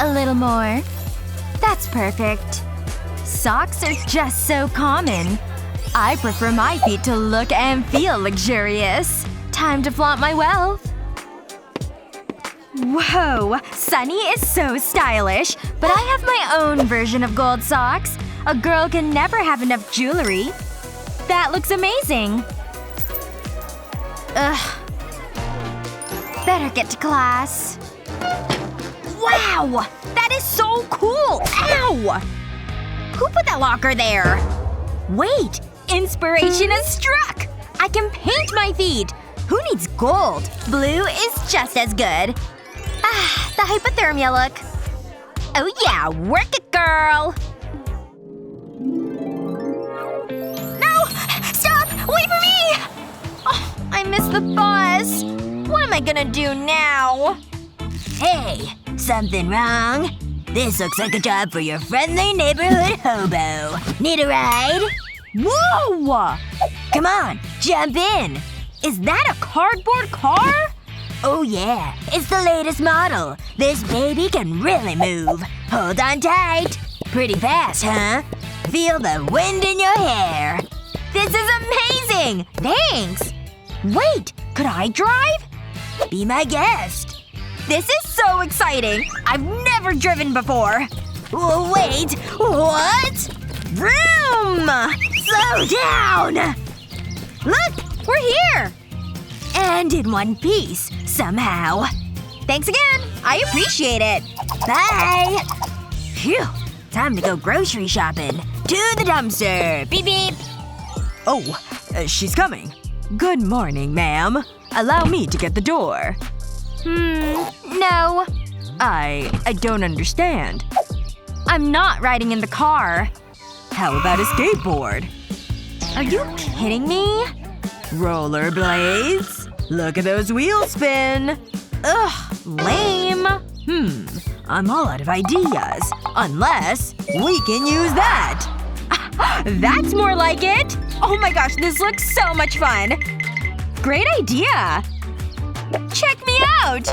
A little more. That's perfect. Socks are just so common. I prefer my feet to look and feel luxurious. Time to flaunt my wealth. Whoa, Sunny is so stylish, but I have my own version of gold socks. A girl can never have enough jewelry. That looks amazing. Ugh. Better get to class. Wow! That is so cool! Ow! Who put that locker there? Wait! Inspiration has struck! I can paint my feet! Who needs gold? Blue is just as good. Ah, the hypothermia look. Oh yeah, work it, girl! No! Stop! Wait for me! Oh, I missed the bus. What am I gonna do now? Hey, something wrong? This looks like a job for your friendly neighborhood hobo. Need a ride? Whoa! Come on, jump in. Is that a cardboard car? Oh yeah, it's the latest model. This baby can really move. Hold on tight. Pretty fast, huh? Feel the wind in your hair. This is amazing! Thanks! Wait, could I drive? Be my guest. This is so exciting! I've never driven before! Wait, what? Vroom! Slow down! Look! We're here! And in one piece, somehow. Thanks again! I appreciate it! Bye! Phew. Time to go grocery shopping. To the dumpster! Beep beep! Oh, she's coming. Good morning, ma'am. Allow me to get the door. No. I don't understand. I'm not riding in the car. How about a skateboard? Are you kidding me? Rollerblades? Look at those wheels spin. Ugh, lame. I'm all out of ideas. Unless we can use that. That's more like it! Oh my gosh, this looks so much fun! Great idea! Check me out!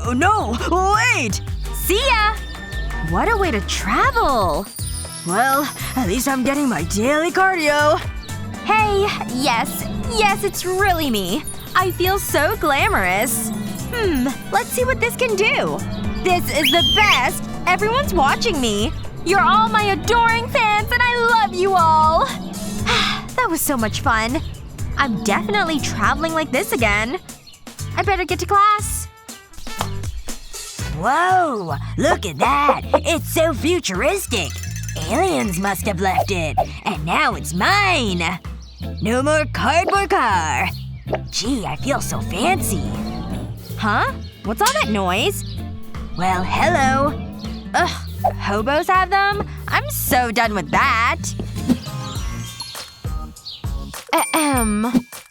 Oh no! Wait! See ya! What a way to travel! Well, at least I'm getting my daily cardio. Hey, yes, it's really me. I feel so glamorous. Let's see what this can do. This is the best! Everyone's watching me. You're all my adoring fans and I love you all! That was so much fun. I'm definitely traveling like this again. I better get to class. Whoa! Look at that! It's so futuristic! Aliens must have left it. And now it's mine! No more cardboard car! Gee, I feel so fancy. Huh? What's all that noise? Well, hello. Ugh. Hobos have them? I'm so done with that.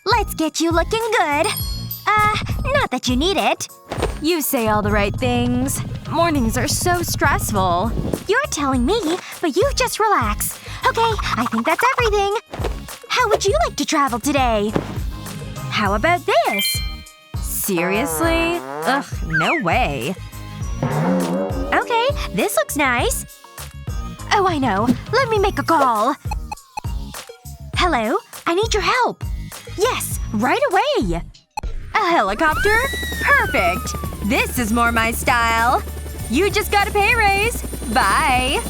Let's get you looking good. Not that you need it. You say all the right things. Mornings are so stressful. You're telling me, but you just relax. Okay, I think that's everything. How would you like to travel today? How about this? Seriously? Ugh, no way. Okay, this looks nice. Oh, I know. Let me make a call. Hello? I need your help. Yes, right away. A helicopter? Perfect. This is more my style. You just got a pay raise. Bye.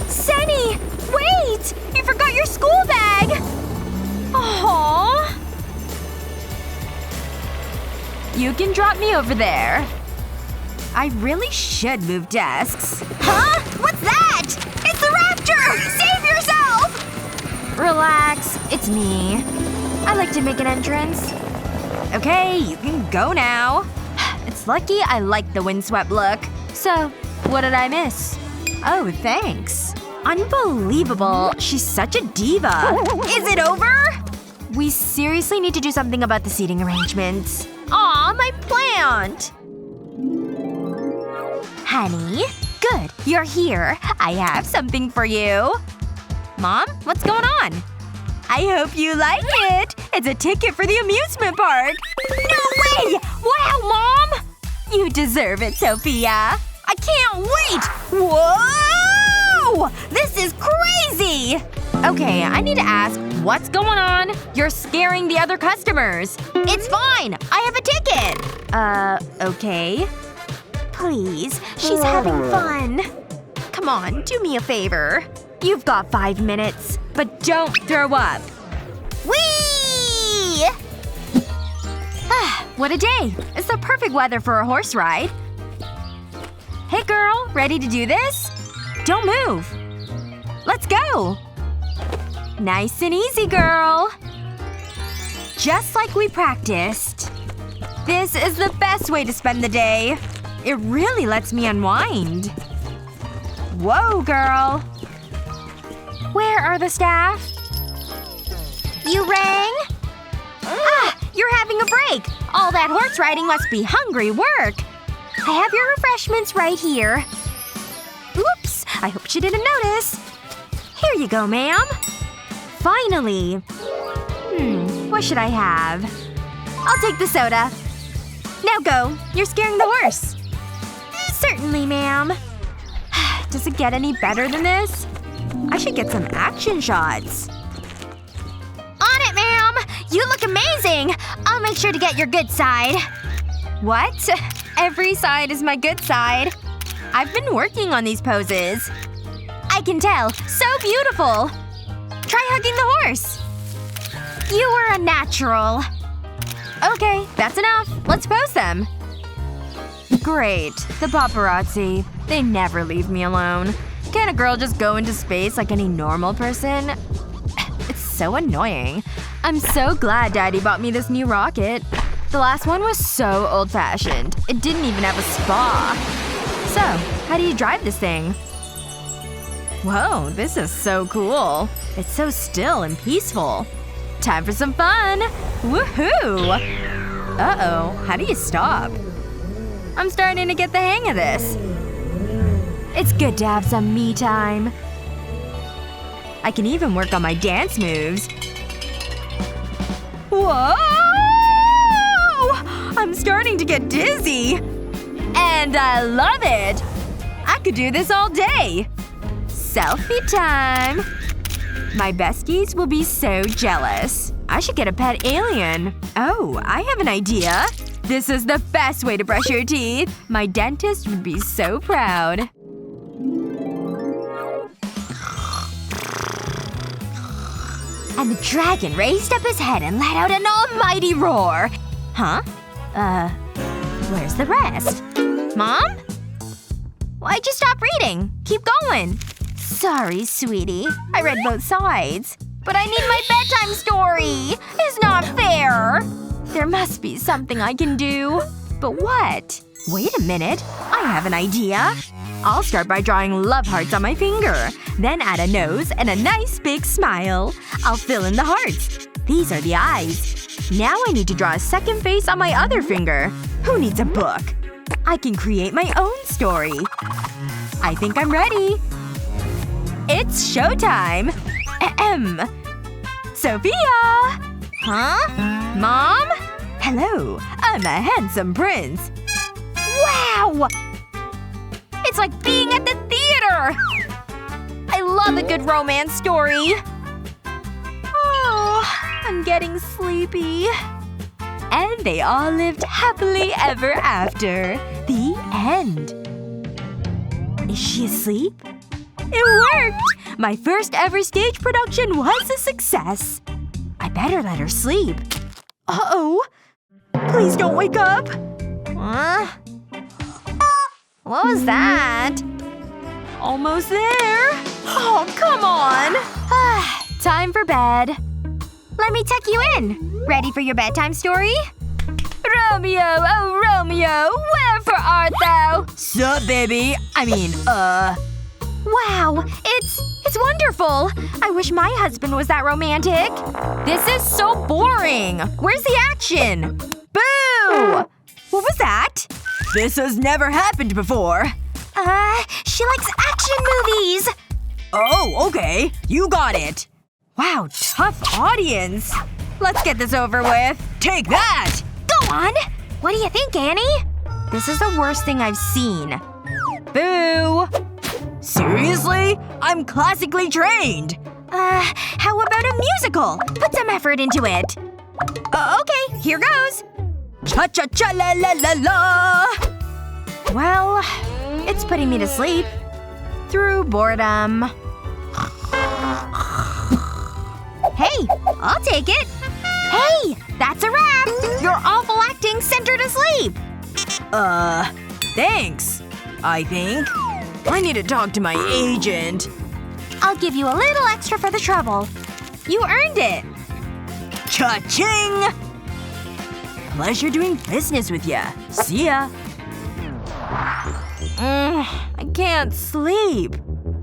Sunny! Wait! You forgot your school bag! Aww. You can drop me over there. I really should move desks. Huh? What's that? It's the raptor! Save yourself! Relax. It's me. I like to make an entrance. Okay, you can go now. It's lucky I like the windswept look. So, what did I miss? Oh, thanks. Unbelievable. She's such a diva. Is it over? We seriously need to do something about the seating arrangements. Aw, my plant! Honey? Good. You're here. I have something for you. Mom? What's going on? I hope you like it. It's a ticket for the amusement park. No way! Wow, Mom! You deserve it, Sophia. I can't wait! Whoa! This is crazy! Okay, I need to ask, what's going on? You're scaring the other customers. It's fine! I have a ticket! Okay. Please, she's having fun. Come on, do me a favor. You've got 5 minutes. But don't throw up. Whee! What a day. It's the perfect weather for a horse ride. Hey girl, ready to do this? Don't move. Let's go. Nice and easy, girl. Just like we practiced. This is the best way to spend the day. It really lets me unwind. Whoa, girl. Where are the staff? You rang? Ah! You're having a break! All that horse riding must be hungry work. I have your refreshments right here. Oops! I hope she didn't notice. Here you go, ma'am. Finally. What should I have? I'll take the soda. Now go. You're scaring the horse. Certainly, ma'am. Does it get any better than this? I should get some action shots. On it, ma'am! You look amazing! I'll make sure to get your good side. What? Every side is my good side. I've been working on these poses. I can tell. So beautiful! Try hugging the horse. You were a natural. Okay, that's enough. Let's pose them. Great. The paparazzi. They never leave me alone. Can't a girl just go into space like any normal person? It's so annoying. I'm so glad Daddy bought me this new rocket. The last one was so old-fashioned. It didn't even have a spa. So, how do you drive this thing? Whoa, this is so cool. It's so still and peaceful. Time for some fun! Woohoo! Uh-oh. How do you stop? I'm starting to get the hang of this. It's good to have some me time. I can even work on my dance moves. Whoa! I'm starting to get dizzy. And I love it! I could do this all day. Selfie time. My besties will be so jealous. I should get a pet alien. Oh, I have an idea. This is the best way to brush your teeth. My dentist would be so proud. And the dragon raised up his head and let out an almighty roar. Huh? Where's the rest? Mom? Why'd you stop reading? Keep going. Sorry, sweetie. I read both sides. But I need my bedtime story! It's not fair! There must be something I can do. But what? Wait a minute. I have an idea. I'll start by drawing love hearts on my finger. Then add a nose and a nice big smile. I'll fill in the hearts. These are the eyes. Now I need to draw a second face on my other finger. Who needs a book? I can create my own story. I think I'm ready. It's showtime! Ahem. Sophia! Huh? Mom? Hello. I'm a handsome prince. Wow! It's like being at the theater! I love a good romance story. Oh, I'm getting sleepy. And they all lived happily ever after. The end. Is she asleep? It worked! My first ever stage production was a success. I better let her sleep. Uh-oh. Please don't wake up. Huh? What was that? Almost there. Oh, come on. Time for bed. Let me tuck you in. Ready for your bedtime story? Romeo, oh Romeo, wherefore art thou? Sup, baby? Wow, it's wonderful! I wish my husband was that romantic. This is so boring! Where's the action? Boo! What was that? This has never happened before. She likes action movies! Oh, okay. You got it. Wow, tough audience. Let's get this over with. Take that! Go on! What do you think, Annie? This is the worst thing I've seen. Boo! Seriously? I'm classically trained! How about a musical? Put some effort into it. Okay, here goes. Cha-cha-cha-la-la-la-la! Well, it's putting me to sleep. Through boredom. Hey, I'll take it. Hey, that's a wrap! Your awful acting sent her to sleep! Thanks. I think. I need to talk to my agent. I'll give you a little extra for the trouble. You earned it! Cha-ching! Pleasure doing business with ya. See ya. I can't sleep.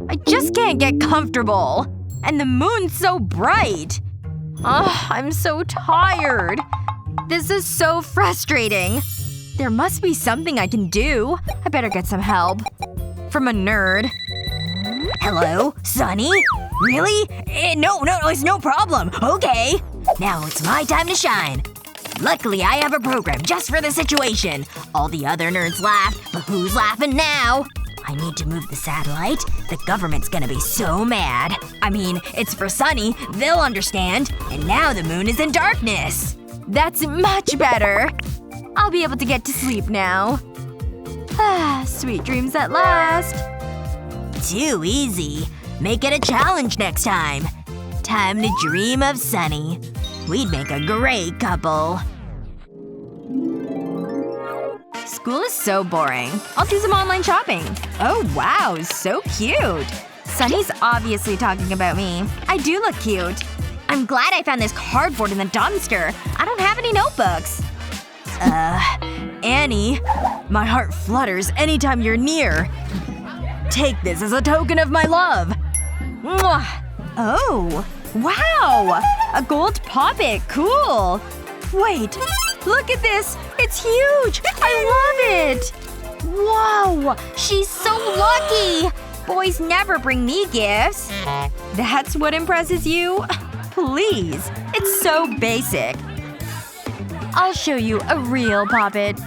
I just can't get comfortable. And the moon's so bright. I'm so tired. This is so frustrating. There must be something I can do. I better get some help. From a nerd. Hello? Sunny? Really? No, it's no problem. Okay. Now it's my time to shine. Luckily, I have a program just for the situation. All the other nerds laughed, but who's laughing now? I need to move the satellite. The government's gonna be so mad. I mean, it's for Sunny. They'll understand. And now the moon is in darkness. That's much better. I'll be able to get to sleep now. Sweet dreams at last. Too easy. Make it a challenge next time. Time to dream of Sunny. We'd make a great couple. School is so boring. I'll do some online shopping. Oh wow, so cute. Sunny's obviously talking about me. I do look cute. I'm glad I found this cardboard in the dumpster. I don't have any notebooks. Annie. My heart flutters anytime you're near. Take this as a token of my love. Mwah! Oh. Wow! A gold poppet. Cool. Wait. Look at this. It's huge. I love it. Whoa! She's so lucky! Boys never bring me gifts. That's what impresses you? Please. It's so basic. I'll show you a real poppet.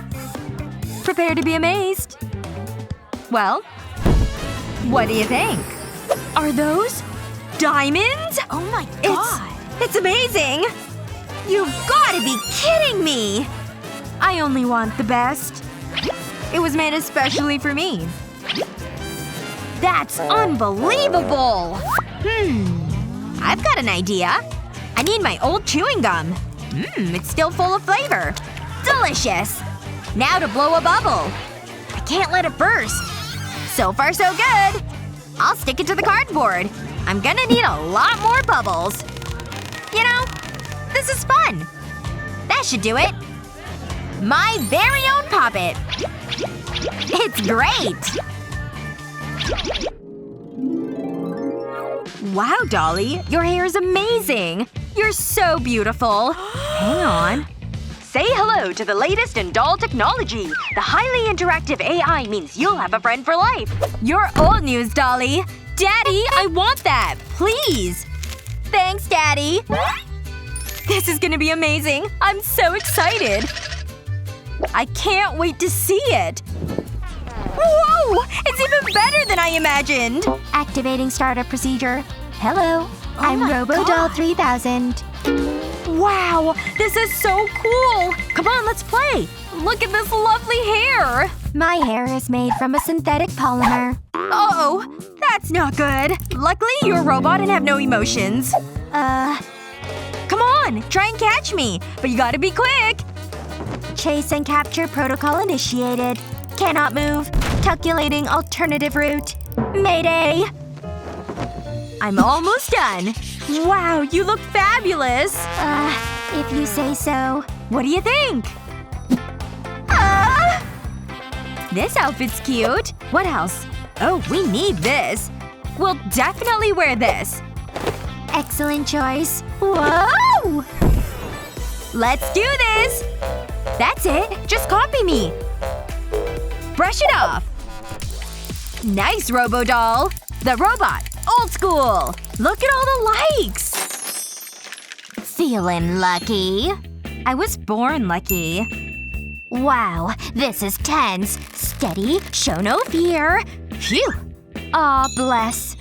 Prepare to be amazed. Well, what do you think? Are those diamonds? Oh my god. It's amazing! You've gotta be kidding me! I only want the best. It was made especially for me. That's unbelievable! I've got an idea. I need my old chewing gum. It's still full of flavor. Delicious! Now to blow a bubble. I can't let it burst. So far so good. I'll stick it to the cardboard. I'm gonna need a lot more bubbles. You know, this is fun. That should do it. My very own poppet. It's great! Wow, Dolly. Your hair is amazing. You're so beautiful. Hang on. Say hello to the latest in doll technology. The highly interactive AI means you'll have a friend for life. You're old news, Dolly. Daddy, I want that. Please. Thanks, Daddy. This is gonna be amazing. I'm so excited. I can't wait to see it. Whoa! It's even better than I imagined! Activating startup procedure. Hello. I'm RoboDoll 3000. Wow! This is so cool! Come on, let's play! Look at this lovely hair! My hair is made from a synthetic polymer. Uh-oh. That's not good. Luckily, you're a robot and have no emotions. Come on! Try and catch me! But you gotta be quick! Chase and capture protocol initiated. Cannot move. Calculating alternative route. Mayday! I'm almost done. Wow, you look fabulous! If you say so. What do you think? This outfit's cute. What else? Oh, we need this. We'll definitely wear this. Excellent choice. Whoa! Let's do this! That's it. Just copy me. Brush it off. Nice, RoboDoll. The robot. Old school. Look at all the likes. Feeling lucky. I was born lucky. Wow, this is tense. Steady, show no fear. Phew. Aw, bless.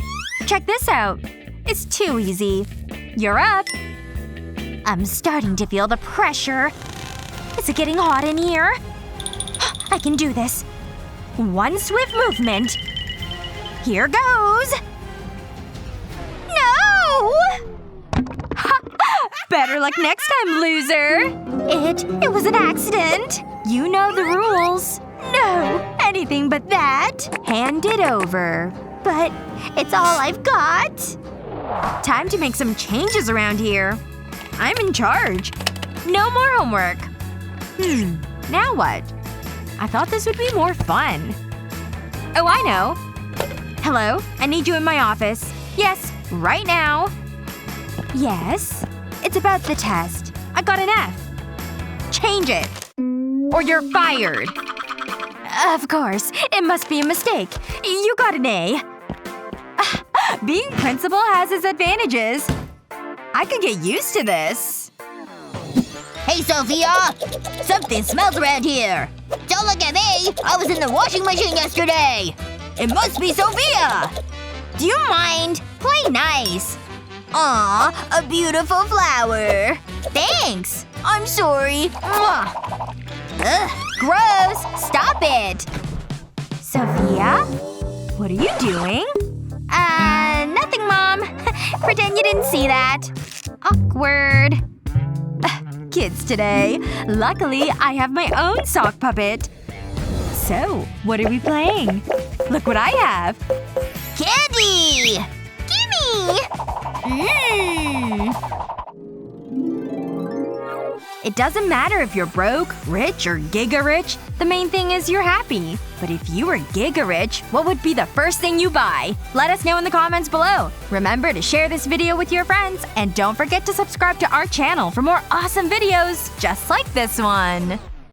Check this out. It's too easy. You're up. I'm starting to feel the pressure. Is it getting hot in here? I can do this. One swift movement. Here goes. No! Better luck next time, loser. It was an accident. You know the rules. No, anything but that. Hand it over. But it's all I've got. Time to make some changes around here. I'm in charge. No more homework. Now what? I thought this would be more fun. Oh, I know. Hello? I need you in my office. Yes, right now. Yes? It's about the test. I got an F. Change it. Or you're fired. Of course. It must be a mistake. You got an A. Being principal has its advantages. I could get used to this. Hey, Sophia! Something smells around here. Don't look at me! I was in the washing machine yesterday! It must be Sophia! Do you mind? Play nice. Aw, a beautiful flower. Thanks. I'm sorry. Mwah. Ugh, gross. Stop it. Sophia? What are you doing? Nothing, Mom. Pretend you didn't see that. Awkward. Kids today. Luckily, I have my own sock puppet. So, what are we playing? Look what I have. Candy! Gimme! It doesn't matter if you're broke, rich, or giga-rich. The main thing is you're happy. But if you were giga-rich, what would be the first thing you buy? Let us know in the comments below. Remember to share this video with your friends. And don't forget to subscribe to our channel for more awesome videos just like this one.